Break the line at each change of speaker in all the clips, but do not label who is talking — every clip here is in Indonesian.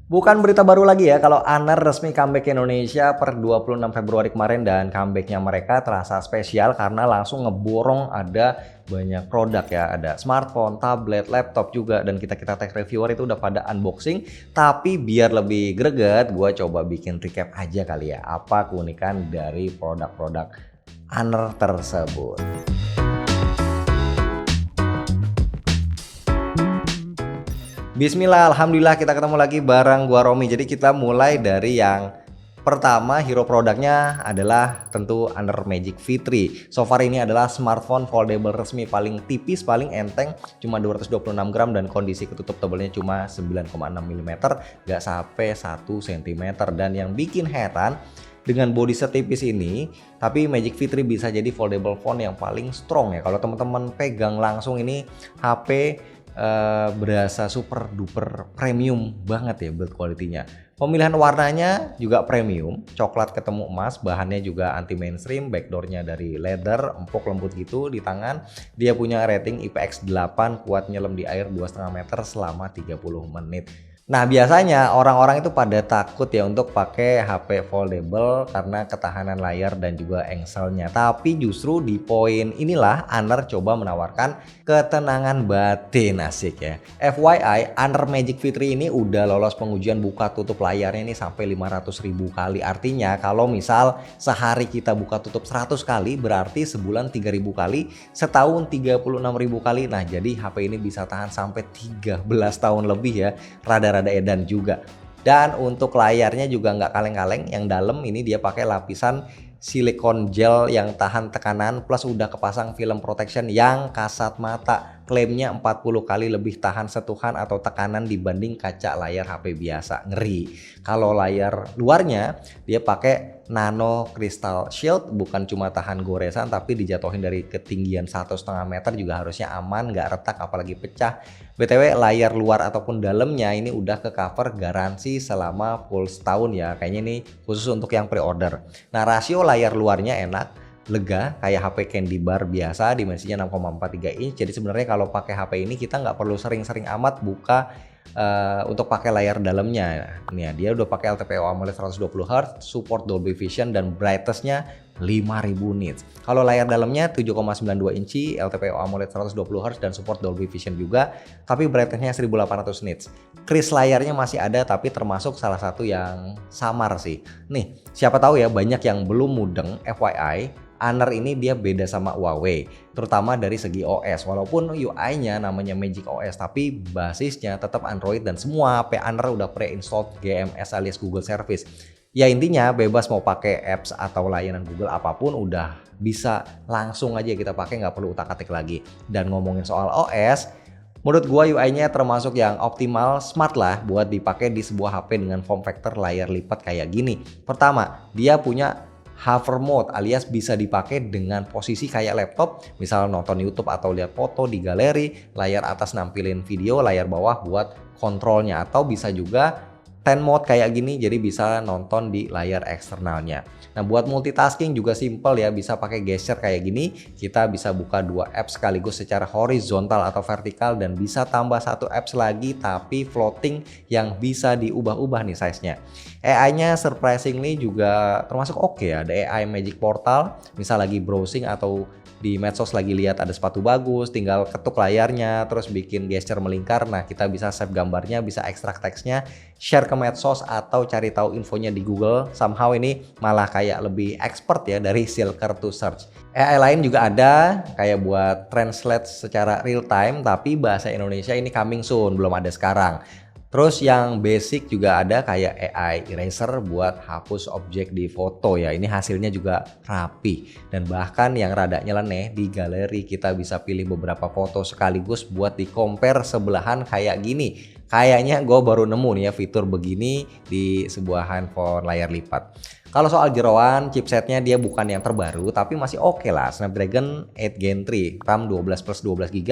Bukan berita baru lagi ya kalau Honor resmi comeback ke Indonesia per 26 Februari kemarin, dan comebacknya mereka terasa spesial karena langsung ngeborong ada banyak produk ya, ada smartphone, tablet, laptop juga, dan kita tech reviewer itu udah pada unboxing. Tapi biar lebih greget, gue coba bikin recap aja kali ya apa keunikan dari produk-produk Honor tersebut. Bismillah, alhamdulillah kita ketemu lagi bareng gua Romi. Jadi kita mulai dari yang pertama, hero produknya adalah tentu Honor Magic V3. So far ini adalah smartphone foldable resmi paling tipis, paling enteng, cuma 226 gram dan kondisi ketutup tebelnya cuma 9,6 mm, gak sampai 1 cm. Dan yang bikin heran, dengan body setipis ini, tapi Magic V3 bisa jadi foldable phone yang paling strong ya. Kalau teman-teman pegang langsung ini HP berasa super duper premium banget ya build quality-nya. Pemilihan warnanya juga premium, coklat ketemu emas, bahannya juga anti mainstream, backdoornya dari leather, empuk lembut gitu di tangan. Dia punya rating IPX8, kuat nyelam di air 2,5 meter selama 30 menit. Nah, biasanya orang-orang itu pada takut ya untuk pakai HP foldable karena ketahanan layar dan juga engselnya. Tapi justru di poin inilah Honor coba menawarkan ketenangan batin, asik ya. FYI, Honor Magic V3 ini udah lolos pengujian buka tutup layarnya ini sampai 500.000 kali. Artinya kalau misal sehari kita buka tutup 100 kali, berarti sebulan 3.000 kali, setahun 36.000 kali. Nah, jadi HP ini bisa tahan sampai 13 tahun lebih ya. Rada edan juga. Dan untuk layarnya juga nggak kaleng-kaleng, yang dalam ini dia pakai lapisan silikon gel yang tahan tekanan, plus udah kepasang film protection yang kasat mata. Klaimnya 40 kali lebih tahan sentuhan atau tekanan dibanding kaca layar HP biasa. Ngeri. Kalau layar luarnya dia pakai nano crystal shield, bukan cuma tahan goresan tapi dijatuhin dari ketinggian 1,5 meter juga harusnya aman, nggak retak apalagi pecah. BTW layar luar ataupun dalamnya ini udah ke cover garansi selama full setahun ya. Kayaknya ini khusus untuk yang pre-order. Nah, rasio layar luarnya enak, lega kayak HP Candy Bar biasa, dimensinya 6,43 inch. Jadi sebenarnya kalau pakai HP ini kita nggak perlu sering-sering amat buka untuk pakai layar dalamnya. Nih, dia udah pakai LTPO AMOLED 120Hz, support Dolby Vision dan brightness-nya 5000 nits. Kalau layar dalamnya 7,92 inci, LTPO AMOLED 120Hz dan support Dolby Vision juga, tapi brightness-nya 1800 nits. Kris layarnya masih ada tapi termasuk salah satu yang samar sih. Nih, siapa tahu ya banyak yang belum mudeng, FYI. Honor ini dia beda sama Huawei, terutama dari segi OS. Walaupun UI-nya namanya Magic OS, tapi basisnya tetap Android dan semua HP Honor udah pre-installed GMS alias Google Service. Ya intinya bebas mau pakai apps atau layanan Google apapun udah bisa langsung aja kita pakai, nggak perlu utak-atik lagi. Dan ngomongin soal OS, menurut gua UI-nya termasuk yang optimal, smart lah buat dipakai di sebuah HP dengan form factor layar lipat kayak gini. Pertama, dia punya hover mode alias bisa dipakai dengan posisi kayak laptop, misal nonton YouTube atau lihat foto di galeri, layar atas nampilin video, layar bawah buat kontrolnya, atau bisa juga 10 mode kayak gini, jadi bisa nonton di layar eksternalnya. Nah, buat multitasking juga simple ya, bisa pakai gesture kayak gini, kita bisa buka dua apps sekaligus secara horizontal atau vertikal, dan bisa tambah satu apps lagi tapi floating yang bisa diubah-ubah nih size-nya. AI-nya surprisingly juga termasuk oke ya, ada AI Magic Portal, misal lagi browsing atau di medsos lagi lihat ada sepatu bagus, tinggal ketuk layarnya terus bikin gesture melingkar. Nah, kita bisa save gambarnya, bisa ekstrak teksnya, share ke medsos atau cari tahu infonya di Google. Somehow ini malah kayak lebih expert ya dari Silker to Search. AI lain juga ada kayak buat translate secara real time, tapi bahasa Indonesia ini coming soon, belum ada sekarang. Terus yang basic juga ada kayak AI eraser buat hapus objek di foto ya. Ini hasilnya juga rapi. Dan bahkan yang rada nyeleneh, di galeri kita bisa pilih beberapa foto sekaligus buat di compare sebelahan kayak gini. Kayaknya gue baru nemu nih ya fitur begini di sebuah handphone layar lipat. Kalau soal jeroan, chipsetnya dia bukan yang terbaru tapi masih oke lah. Snapdragon 8 Gen 3, RAM 12 plus 12 GB,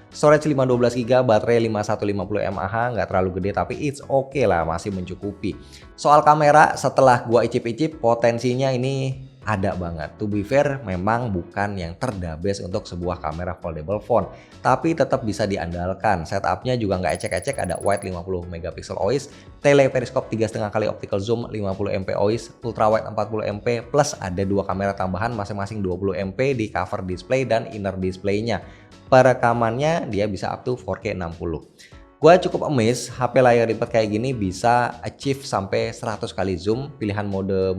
storage 512 GB, baterai 5150 mAh, nggak terlalu gede tapi it's oke lah, masih mencukupi. Soal kamera, setelah gua icip-icip, potensinya ini ada banget. To be fair, memang bukan yang terdabes untuk sebuah kamera foldable phone, tapi tetap bisa diandalkan. Setupnya juga nggak ecek-ecek, ada wide 50 megapiksel OIS, teleperiskop 3,5 kali optical zoom 50 MP OIS, ultra wide 40 MP, plus ada dua kamera tambahan masing-masing 20 MP di cover display dan inner displaynya. Perekamannya dia bisa up to 4K 60. Gua cukup amazed, HP layar lipat kayak gini bisa achieve sampai 100 kali zoom. Pilihan mode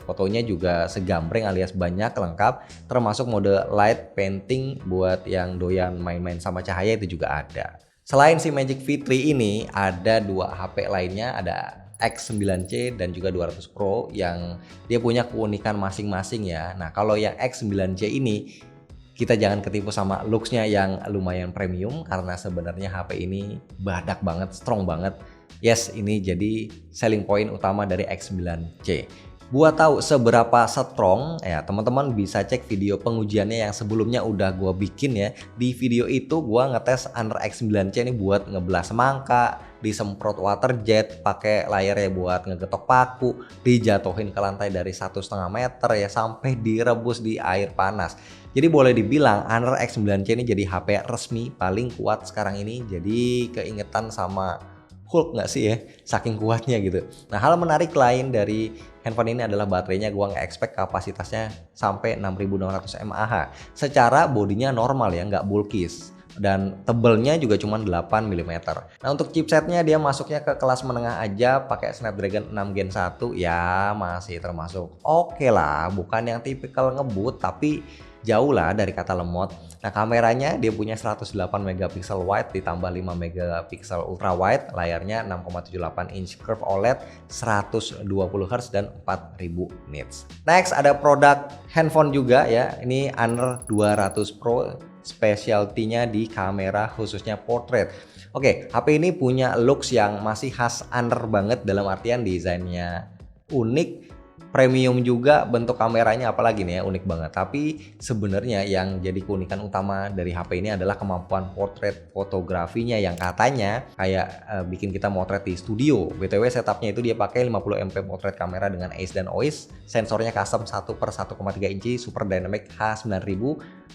fotonya juga segambreng alias banyak lengkap, termasuk mode light painting buat yang doyan main-main sama cahaya itu juga ada. Selain si Magic V3 ini, ada dua HP lainnya, ada X9C dan juga 200 Pro yang dia punya keunikan masing-masing ya. Nah, kalau yang X9C ini kita jangan ketipu sama looksnya yang lumayan premium, karena sebenarnya HP ini badak banget, strong banget. Yes, ini jadi selling point utama dari X9C. Buat tahu seberapa strong ya, teman-teman bisa cek video pengujiannya yang sebelumnya udah gua bikin ya. Di video itu gua ngetes Honor X9C ini buat ngebelah semangka, disemprot water jet, pakai layarnya buat ngegetok paku, dijatuhin ke lantai dari 1,5 meter ya, sampai direbus di air panas. Jadi boleh dibilang Honor X9C ini jadi HP resmi paling kuat sekarang ini. Jadi keingetan sama Hulk nggak sih ya, saking kuatnya gitu. Nah, hal menarik lain dari handphone ini adalah baterainya. Gua nggak expect kapasitasnya sampai 6600 mAh. Secara bodinya normal ya, nggak bulkis. Dan tebelnya juga cuma 8 mm. Nah, untuk chipsetnya dia masuknya ke kelas menengah aja, pakai Snapdragon 6 Gen 1 ya, masih termasuk oke lah, bukan yang tipikal ngebut tapi jauh lah dari kata lemot. Nah, kameranya dia punya 108 megapiksel wide ditambah 5 megapiksel ultra wide, layarnya 6,78 inch curve OLED, 120 Hz dan 4000 nits. Next ada produk handphone juga ya, ini Honor 200 Pro, specialty-nya di kamera khususnya portrait. Oke, HP ini punya looks yang masih khas Honor banget, dalam artian desainnya unik, premium juga, bentuk kameranya apalagi nih ya, unik banget. Tapi sebenarnya yang jadi keunikan utama dari HP ini adalah kemampuan portrait fotografinya yang katanya kayak bikin kita motret di studio. BTW setupnya itu dia pakai 50 MP portrait kamera dengan ACE dan OIS, sensornya custom 1/1,3 inci Super Dynamic H9000,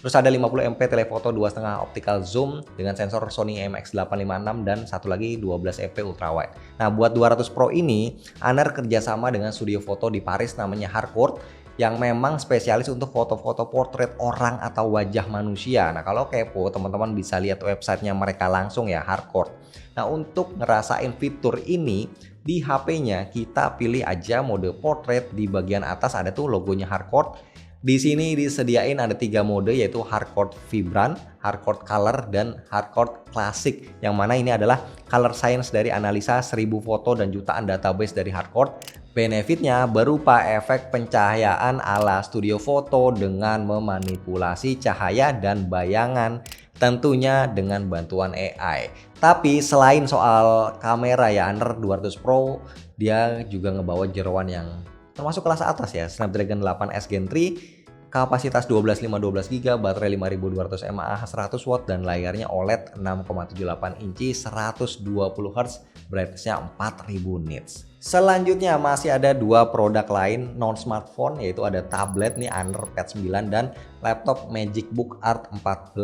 terus ada 50 MP telefoto 2,5 optical zoom dengan sensor Sony IMX856 dan satu lagi 12 MP ultrawide. Nah, buat 200 Pro ini Honor kerjasama dengan studio foto di Paris namanya Harcourt, yang memang spesialis untuk foto-foto portrait orang atau wajah manusia. Nah, kalau kepo teman-teman bisa lihat websitenya mereka langsung ya, Harcourt. Nah, untuk ngerasain fitur ini di HP-nya kita pilih aja mode portrait. Di bagian atas ada tuh logonya Harcourt. Di sini disediain ada 3 mode, yaitu Harcourt Vibrant, Harcourt Color, dan Harcourt Classic. Yang mana ini adalah color science dari analisa 1000 foto dan jutaan database dari Harcourt. Benefitnya berupa efek pencahayaan ala studio foto dengan memanipulasi cahaya dan bayangan, tentunya dengan bantuan AI. Tapi selain soal kamera ya, Honor 200 Pro dia juga ngebawa jeroan yang termasuk kelas atas ya, Snapdragon 8S Gen 3, kapasitas 12,512 GB, baterai 5200 mAh, 100 watt, dan layarnya OLED 6,78 inci, 120 Hz, brightness-nya 4000 nits. Selanjutnya masih ada dua produk lain non smartphone, yaitu ada tablet nih Honor Pad 9 dan laptop Magic Book Art 14.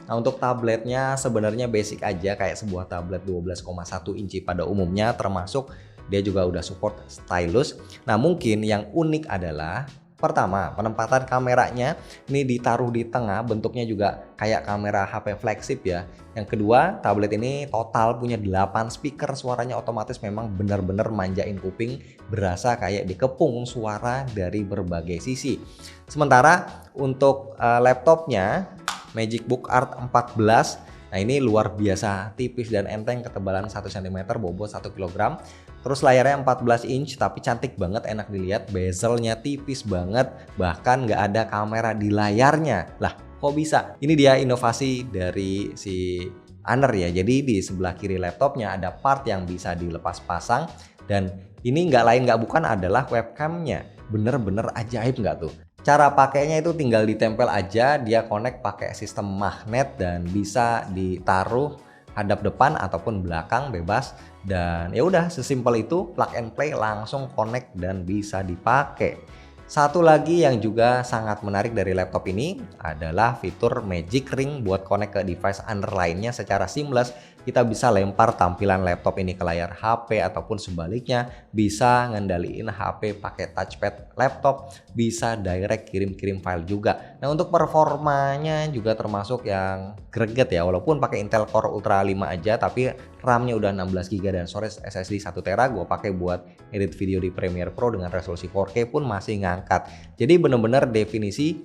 Nah, untuk tabletnya sebenarnya basic aja kayak sebuah tablet 12,1 inci pada umumnya, termasuk dia juga udah support stylus. Nah, mungkin yang unik adalah pertama, penempatan kameranya ini ditaruh di tengah, bentuknya juga kayak kamera HP flagship ya. Yang kedua, tablet ini total punya 8 speaker, suaranya otomatis memang benar-benar manjain kuping, berasa kayak dikepung suara dari berbagai sisi. Sementara untuk laptopnya Magic Book Art 14, nah ini luar biasa tipis dan enteng, ketebalan 1 cm, bobot 1 kg. Terus layarnya 14 inch tapi cantik banget, enak dilihat, bezelnya tipis banget, bahkan nggak ada kamera di layarnya. Lah, kok bisa? Ini dia inovasi dari si Honor ya. Jadi di sebelah kiri laptopnya ada part yang bisa dilepas pasang, dan ini nggak lain nggak bukan adalah webcamnya. Bener-bener ajaib nggak tuh? Cara pakainya itu tinggal ditempel aja, dia connect pakai sistem magnet dan bisa ditaruh hadap depan ataupun belakang bebas, dan ya udah sesimpel itu, plug and play langsung connect dan bisa dipakai. Satu lagi yang juga sangat menarik dari laptop ini adalah fitur Magic Ring buat connect ke device under lainnya secara seamless. Kita bisa lempar tampilan laptop ini ke layar HP ataupun sebaliknya, bisa ngendaliin HP pakai touchpad laptop, bisa direct kirim-kirim file juga. Nah, untuk performanya juga termasuk yang greget ya, walaupun pakai Intel Core Ultra 5 aja tapi RAM-nya udah 16 GB dan storage SSD 1 TB gue pakai buat edit video di Premiere Pro dengan resolusi 4K pun masih ngangkat. Jadi bener-bener definisi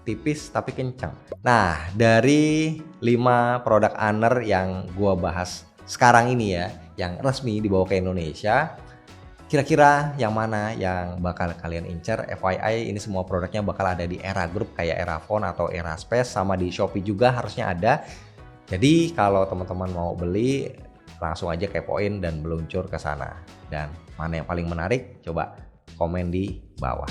tipis tapi kencang. Nah, dari 5 produk Honor yang gua bahas sekarang ini ya, yang resmi dibawa ke Indonesia, kira-kira yang mana yang bakal kalian incer? FYI, ini semua produknya bakal ada di Era Group kayak Erafone atau Eraspace, sama di Shopee juga harusnya ada. Jadi kalau teman-teman mau beli, langsung aja kepoin dan meluncur ke sana. Dan mana yang paling menarik? Coba komen di bawah.